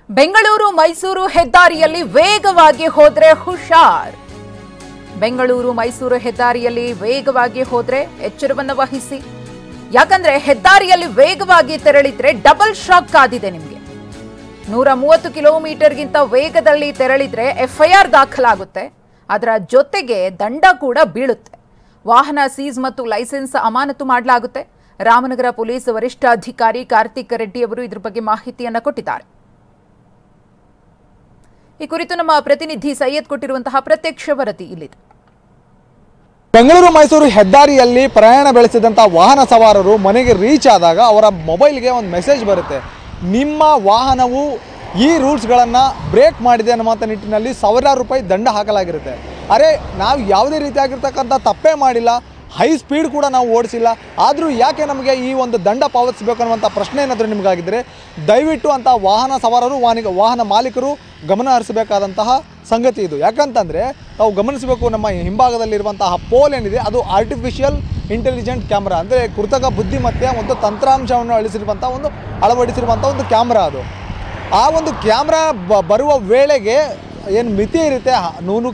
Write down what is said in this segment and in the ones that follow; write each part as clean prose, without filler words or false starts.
ಬೆಂಗಳೂರು ಮೈಸೂರು ಹೆದ್ದಾರಿಯಲ್ಲಿ ವೇಗವಾಗಿ ಹೋದ್ರೆ ಹುಷಾರ್. ಬೆಂಗಳೂರು ಮೈಸೂರು ಹೆದ್ದಾರಿಯಲ್ಲಿ ವೇಗವಾಗಿ ಹೋದ್ರೆ ಎಚ್ಚರವನ್ನು ವಹಿಸಿ. ಯಾಕಂದ್ರೆ ಹೆದ್ದಾರಿಯಲ್ಲಿ ವೇಗವಾಗಿ ತೆರಳಿದ್ರೆ ಡಬಲ್ ಶಾಕ್ ಕಾದಿದೆ ನಿಮಗೆ. 130 ಕಿಲೋಮೀಟರ್ಗಿಂತ ವೇಗದಲ್ಲಿ ತೆರಳಿದ್ರೆ ಎಫ್ಐಆರ್ ದಾಖಲಾಗುತ್ತೆ. ಅದರ ಜೊತೆಗೆ ದಂಡ ಕೂಡ ಬೀಳುತ್ತೆ. ವಾಹನ ಸೀಸ್ ಮತ್ತು ಲೈಸೆನ್ಸ್ ಅಮಾನತು ಮಾಡಲಾಗುತ್ತೆ. ರಾಮನಗರ ಪೊಲೀಸ್ ವರಿಷ್ಠಾಧಿಕಾರಿ ಕಾರ್ತಿಕ್ ರೆಡ್ಡಿ ಅವರು ಇದರ ಬಗ್ಗೆ ಮಾಹಿತಿಯನ್ನು ಕೊಟ್ಟಿದ್ದಾರೆ. ಈ ಕುರಿತು ನಮ್ಮ ಪ್ರತಿನಿಧಿ ಸೈಯದ್ ಕೊಟ್ಟಿರುವಂತಹ ಪ್ರತ್ಯಕ್ಷ ವರದಿ ಇಲ್ಲಿದೆ. ಬೆಂಗಳೂರು ಮೈಸೂರು ಹೆದ್ದಾರಿಯಲ್ಲಿ ಪ್ರಯಾಣ ಬೆಳೆಸಿದಂತಹ ವಾಹನ ಸವಾರರು ಮನೆಗೆ ರೀಚ್ ಆದಾಗ ಅವರ ಮೊಬೈಲ್ಗೆ ಒಂದು ಮೆಸೇಜ್ ಬರುತ್ತೆ. ನಿಮ್ಮ ವಾಹನವು ಈ ರೂಲ್ಸ್ಗಳನ್ನು ಬ್ರೇಕ್ ಮಾಡಿದೆ ಅನ್ನುವಂಥ ನಿಟ್ಟಿನಲ್ಲಿ ಸಾವಿರಾರು ರೂಪಾಯಿ ದಂಡ ಹಾಕಲಾಗಿರುತ್ತೆ. ಅರೆ, ನಾವು ಯಾವುದೇ ರೀತಿಯಾಗಿರ್ತಕ್ಕಂಥ ತಪ್ಪೇ ಮಾಡಿಲ್ಲ, ಹೈ ಸ್ಪೀಡ್ ಕೂಡ ನಾವು ಓಡಿಸಿಲ್ಲ, ಆದರೂ ಯಾಕೆ ನಮಗೆ ಈ ಒಂದು ದಂಡ ಪಾವತಿಸಬೇಕು ಅನ್ನುವಂಥ ಪ್ರಶ್ನೆ ಏನಾದರೂ ನಿಮಗಾಗಿದ್ದರೆ ದಯವಿಟ್ಟು ಅಂತ ವಾಹನ ಸವಾರರು ವಾಹನ ಮಾಲೀಕರು ಗಮನ ಹರಿಸಬೇಕಾದಂತಹ ಸಂಗತಿ ಇದು. ಯಾಕಂತಂದರೆ ನಾವು ಗಮನಿಸಬೇಕು, ನಮ್ಮ ಹಿಂಭಾಗದಲ್ಲಿರುವಂತಹ ಪೋಲ್ ಏನಿದೆ ಅದು ಆರ್ಟಿಫಿಷಿಯಲ್ ಇಂಟೆಲಿಜೆಂಟ್ ಕ್ಯಾಮ್ರಾ, ಅಂದರೆ ಕೃತಕ ಬುದ್ಧಿಮತ್ತೆ ಒಂದು ತಂತ್ರಾಂಶವನ್ನು ಅಳವಡಿಸಿರುವಂಥ ಒಂದು ಕ್ಯಾಮ್ರಾ. ಅದು ಆ ಒಂದು ಕ್ಯಾಮ್ರಾ ಬರುವ ವೇಳೆಗೆ ಏನು ಮಿತಿ ಇರುತ್ತೆ, 100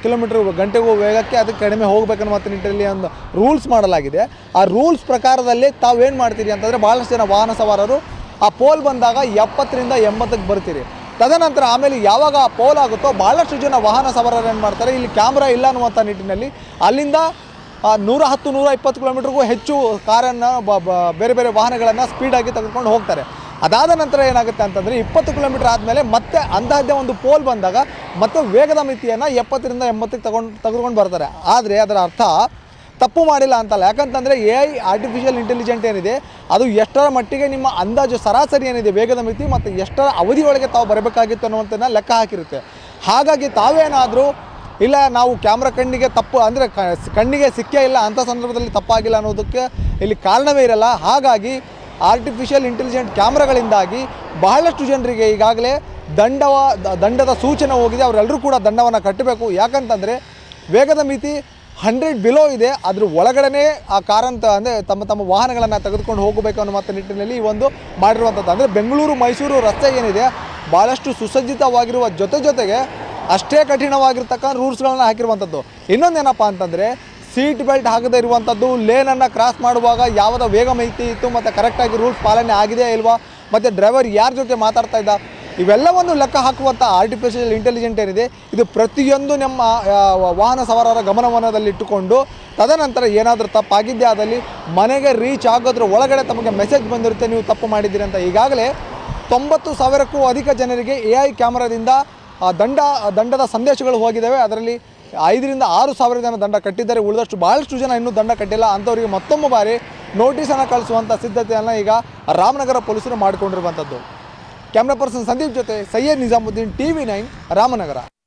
ಕಿಲೋಮೀಟರ್ ಗಂಟೆಗೂ ವೇಗಕ್ಕೆ ಅದಕ್ಕೆ ಕಡಿಮೆ ಹೋಗಬೇಕನ್ನುವಂಥ ನಿಟ್ಟಿನಲ್ಲಿ ಒಂದು ರೂಲ್ಸ್ ಮಾಡಲಾಗಿದೆ. ಆ ರೂಲ್ಸ್ ಪ್ರಕಾರದಲ್ಲಿ ತಾವೇನು ಮಾಡ್ತೀರಿ ಅಂತಂದರೆ ಭಾಳಷ್ಟು ಜನ ವಾಹನ ಸವಾರರು ಆ ಪೋಲ್ ಬಂದಾಗ 70ರಿಂದ 80ಕ್ಕೆ ಬರ್ತೀರಿ. ತದನಂತರ ಆಮೇಲೆ ಯಾವಾಗ ಆ ಪೋಲ್ ಆಗುತ್ತೋ ಭಾಳಷ್ಟು ಜನ ವಾಹನ ಸವಾರರು ಏನು ಮಾಡ್ತಾರೆ, ಇಲ್ಲಿ ಕ್ಯಾಮ್ರಾ ಇಲ್ಲ ಅನ್ನುವಂಥ ನಿಟ್ಟಿನಲ್ಲಿ ಅಲ್ಲಿಂದ 110-120 ಕಿಲೋಮೀಟರ್ಗೂ ಹೆಚ್ಚು ಕಾರನ್ನು ಬೇರೆ ಬೇರೆ ವಾಹನಗಳನ್ನು ಸ್ಪೀಡಾಗಿ ತೆಗೆದುಕೊಂಡು ಹೋಗ್ತಾರೆ. ಅದಾದ ನಂತರ ಏನಾಗುತ್ತೆ ಅಂತಂದರೆ 20 ಕಿಲೋಮೀಟರ್ ಆದಮೇಲೆ ಮತ್ತೆ ಅಂತಹದ್ದೇ ಒಂದು ಪೋಲ್ ಬಂದಾಗ ಮತ್ತೆ ವೇಗದ ಮಿತಿಯನ್ನು 70ರಿಂದ 80ಕ್ಕೆ ತೆಗೆದುಕೊಂಡು ಬರ್ತಾರೆ. ಆದರೆ ಅದರ ಅರ್ಥ ತಪ್ಪು ಮಾಡಿಲ್ಲ ಅಂತಲ್ಲ. ಯಾಕಂತಂದರೆ AI ಆರ್ಟಿಫಿಷಿಯಲ್ ಇಂಟೆಲಿಜೆಂಟ್ ಏನಿದೆ ಅದು ಎಷ್ಟರ ಮಟ್ಟಿಗೆ ನಿಮ್ಮ ಅಂದಾಜು ಸರಾಸರಿ ಏನಿದೆ ವೇಗದ ಮಿತಿ ಮತ್ತು ಎಷ್ಟರ ಅವಧಿಯೊಳಗೆ ತಾವು ಬರಬೇಕಾಗಿತ್ತು ಅನ್ನುವಂಥದ್ದನ್ನ ಲೆಕ್ಕ ಹಾಕಿರುತ್ತೆ. ಹಾಗಾಗಿ ತಾವೇನಾದರೂ ಇಲ್ಲ ನಾವು ಕ್ಯಾಮ್ರಾ ಕಣ್ಣಿಗೆ ತಪ್ಪು ಅಂದರೆ ಕಣ್ಣಿಗೆ ಸಿಕ್ಕೇ ಇಲ್ಲ ಅಂಥ ಸಂದರ್ಭದಲ್ಲಿ ತಪ್ಪಾಗಿಲ್ಲ ಅನ್ನೋದಕ್ಕೆ ಇಲ್ಲಿ ಕಾರಣವೇ ಇರಲ್ಲ. ಹಾಗಾಗಿ ಆರ್ಟಿಫಿಷಿಯಲ್ ಇಂಟೆಲಿಜೆಂಟ್ ಕ್ಯಾಮ್ರಾಗಳಿಂದಾಗಿ ಬಹಳಷ್ಟು ಜನರಿಗೆ ಈಗಾಗಲೇ ದಂಡದ ಸೂಚನೆ ಹೋಗಿದೆ. ಅವರೆಲ್ಲರೂ ಕೂಡ ದಂಡವನ್ನು ಕಟ್ಟಬೇಕು. ಯಾಕಂತಂದರೆ ವೇಗದ ಮಿತಿ 100 ಬಿಲೋ ಇದೆ, ಅದ್ರ ಒಳಗಡೆ ಆ ಕಾರಂತ ಅಂದರೆ ತಮ್ಮ ವಾಹನಗಳನ್ನು ತೆಗೆದುಕೊಂಡು ಹೋಗಬೇಕು ಅನ್ನೋ ನಿಟ್ಟಿನಲ್ಲಿ ಈ ಒಂದು ಮಾಡಿರುವಂಥದ್ದು. ಅಂದರೆ ಬೆಂಗಳೂರು ಮೈಸೂರು ರಸ್ತೆ ಏನಿದೆ ಭಾಳಷ್ಟು ಸುಸಜ್ಜಿತವಾಗಿರುವ ಜೊತೆಗೆ ಅಷ್ಟೇ ಕಠಿಣವಾಗಿರ್ತಕ್ಕಂಥ ರೂಲ್ಸ್ಗಳನ್ನ ಹಾಕಿರುವಂಥದ್ದು. ಇನ್ನೊಂದೇನಪ್ಪ ಅಂತಂದರೆ ಸೀಟ್ ಬೆಲ್ಟ್ ಹಾಕದೇ ಇರುವಂಥದ್ದು, ಲೇನನ್ನು ಕ್ರಾಸ್ ಮಾಡುವಾಗ ಯಾವುದೋ ವೇಗ ಮಿತಿ ಇತ್ತು ಮತ್ತು ಕರೆಕ್ಟಾಗಿ ರೂಲ್ಸ್ ಪಾಲನೆ ಆಗಿದೆಯಾ ಇಲ್ವಾ, ಮತ್ತು ಡ್ರೈವರ್ ಯಾರ ಜೊತೆ ಮಾತಾಡ್ತಾ ಇದ್ದ, ಇವೆಲ್ಲವನ್ನು ಲೆಕ್ಕ ಹಾಕುವಂಥ ಆರ್ಟಿಫಿಷಿಯಲ್ ಇಂಟೆಲಿಜೆಂಟ್ ಏನಿದೆ ಇದು ಪ್ರತಿಯೊಂದು ನಮ್ಮ ವಾಹನ ಸವಾರರ ಗಮನವನ್ನದಲ್ಲಿಟ್ಟುಕೊಂಡು ತದನಂತರ ಏನಾದರೂ ತಪ್ಪಾಗಿದ್ದೇ ಆದಲ್ಲಿ ಮನೆಗೆ ರೀಚ್ ಆಗೋದ್ರ ಒಳಗಡೆ ತಮಗೆ ಮೆಸೇಜ್ ಬಂದಿರುತ್ತೆ ನೀವು ತಪ್ಪು ಮಾಡಿದ್ದೀರಿ ಅಂತ. ಈಗಾಗಲೇ 90,000ಕ್ಕೂ ಅಧಿಕ ಜನರಿಗೆ AI ಕ್ಯಾಮ್ರಾದಿಂದ ದಂಡದ ಸಂದೇಶಗಳು ಹೋಗಿದ್ದಾವೆ. ಅದರಲ್ಲಿ 5ರಿಂದ 6 ಸಾವಿರ ಜನ ದಂಡ ಕಟ್ಟಿದ್ದಾರೆ. ಉಳಿದಷ್ಟು ಭಾಳಷ್ಟು ಜನ ಇನ್ನೂ ದಂಡ ಕಟ್ಟಿಲ್ಲ. ಅಂಥವರಿಗೆ ಮತ್ತೊಮ್ಮೆ ಬಾರಿ ನೋಟಿಸನ್ನು ಕಳಿಸುವಂಥ ಸಿದ್ಧತೆಯನ್ನು ಈಗ ರಾಮನಗರ ಪೊಲೀಸರು ಮಾಡಿಕೊಂಡಿರುವಂಥದ್ದು. ಕ್ಯಾಮ್ರಾ ಪರ್ಸನ್ ಸಂದೀಪ್ ಜೊತೆ ಸೈಯದ್ ನಿಜಾಮುದ್ದೀನ್, TV9 ರಾಮನಗರ.